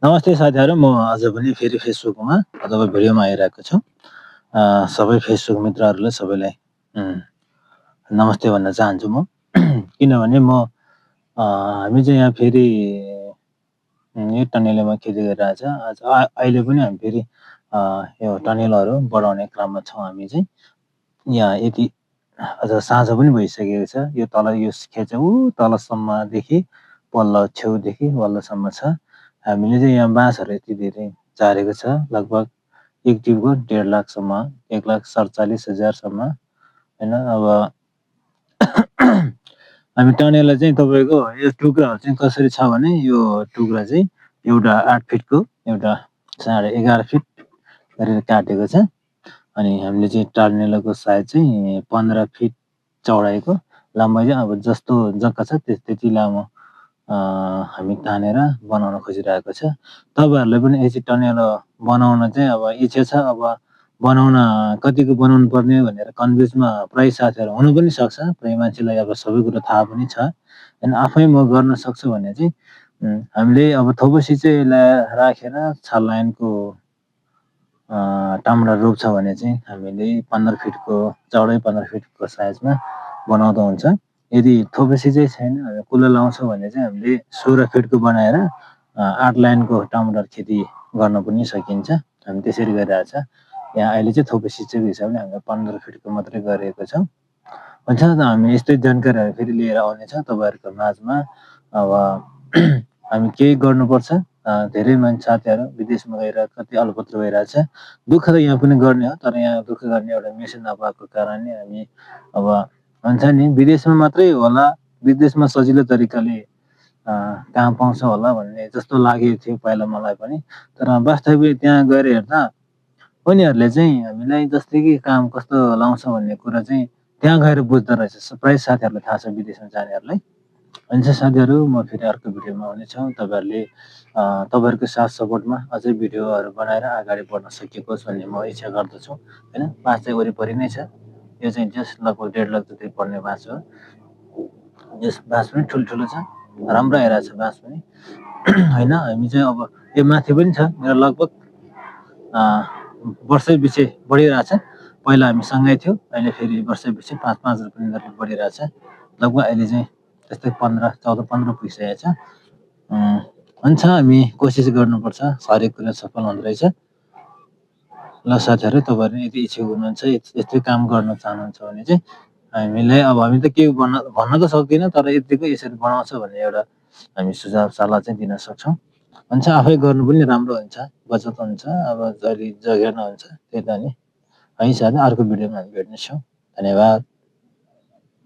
नमस्ते साथीहरू, म आज पनि फेरि फेसबुकमा अथवा भिडियोमा आइरहेको छु। सबै फेसबुक मित्रहरूलाई सबैलाई नमस्ते भन्न चाहन्छु म। किनभने हामी चाहिँ यहाँ फेरि यो टनेलमा खेती गरिरहेछ। अहिले पनि हामी फेरि यो टनेलहरू बढाउने क्रममा छौँ। हामी चाहिँ यहाँ यति अझ साँझ पनि भइसकेको छ। यो तल यो खेत चाहिँ तलसम्मदेखि पल्लो छेउदेखि वल्लोसम्म छ। हामीले चाहिँ यहाँ बाँसहरू यति धेरै झारेको छ, लगभग एक टिपको 1.5 लाखसम्म, 1,47,000सम्म होइन। अब हामी टनेललाई चाहिँ तपाईँको यो टुक्राहरू चाहिँ कसरी छ भने, यो टुक्रा चाहिँ एउटा 8 फिटको, एउटा 11.5 फिट गरेर काटेको छ। अनि हामीले चाहिँ टनेलको साइज चाहिँ 15 फिट चौडाइको, लम्बाइ चाहिँ अब जस्तो जग्गा छ त्यति लामो हामी तानेर बनाउन खोजिरहेको छ। तपाईँहरूलाई पनि यसरी टनेल बनाउन चाहिँ अब इच्छा छ, अब बनाउन कतिको बनाउनु पर्ने भनेर कन्फ्युजमा प्रायः साथीहरू हुनु पनि सक्छ। प्रायः मान्छेलाई अब सबै कुरो थाहा पनि छ होइन। आफै म गर्न सक्छु भने चाहिँ हामीले अब थोपसी चाहिँ राखेर छाल लाइनको टमाटर रोप्छ भने चाहिँ हामीले 15 फिटको चौडाइ 15 फिटको साइजमा बनाउँदा हुन्छ। यदि थोपसी चाहिँ छैन, हामी कुलो लाउँछौँ भने चाहिँ हामीले 16 फिटको बनाएर 8 लाइनको टमाटर खेती गर्न पनि सकिन्छ। हामी त्यसरी गरिरहेछ। यहाँ अहिले चाहिँ थोपसी चाहिँ हिसाबले हामीले 15 फिटको मात्रै गरेको छौँ। हुन्छ, हामी यस्तै जानकारीहरू फेरि लिएर आउनेछ तपाईँहरूको माझमा। अब हामी केही गर्नुपर्छ। धेरै मान्छे साथीहरू विदेशमा गएर कति अलपत्र भइरहेछ। दुःख त यहाँ पनि गर्ने हो, तर यहाँ दुःख गर्ने एउटा मेसिन नपाएको कारणले हामी अब भन्छ नि विदेशमा मात्रै होला, विदेशमा सजिलो तरिकाले काम पाउँछ होला भन्ने जस्तो लागेको थियो पहिला मलाई पनि। तर वास्तविक त्यहाँ गएर हेर्दा उनीहरूले चाहिँ हामीलाई जस्तै कि काम कस्तो लाउँछ भन्ने कुरा चाहिँ त्यहाँ गएर बुझ्दो रहेछ। प्रायः साथीहरूलाई थाहा छ, विदेशमा जानेहरूलाई। हुन्छ साथीहरू, म फेरि अर्को भिडियोमा आउनेछु। तपाईँहरूको साथ सपोर्टमा अझै भिडियोहरू बनाएर अगाडि बढ्न सकियोस् भन्ने म इच्छा गर्दछु होइन। बाँस चाहिँ वरिपरि नै छ। यो चाहिँ जस्ट लगभग 1.5 लाख जति पर्ने बाँस हो। यस बाँस पनि ठुल्ठुलो छ, राम्रो आइरहेछ बाँस पनि होइन। हामी चाहिँ अब यो माथि पनि छ, मेरो लगभग वर्षै पछि बढिरहेछ। पहिला हामी सँगै थियो, अहिले फेरि वर्षै पछि 5-5 रुपियाँ गरेर बढिरहेछ। लगभग अहिले चाहिँ त्यस्तै 14-15 पुगिसकेको छ। हुन्छ, हामी कोसिस गर्नुपर्छ, हरेक कुरा सफल हुँदो रहेछ। ल साथीहरू, तपाईँहरू यदि इच्छुक हुनुहुन्छ, यस्तै काम गर्न चाहनुहुन्छ भने चाहिँ हामीलाई अब हामी त के भन्न त सक्दिनँ, तर यतिको यसरी बनाउँछ भन्ने एउटा हामी सुझाव सल्लाह चाहिँ दिन सक्छौँ। हुन्छ, आफै गर्नु पनि राम्रो हुन्छ, बचत हुन्छ। अब जहिले जग्गा नहुन्छ त्यही त नि है साथी। अर्को भिडियोमा हामी भेट्नेछौँ। धन्यवाद।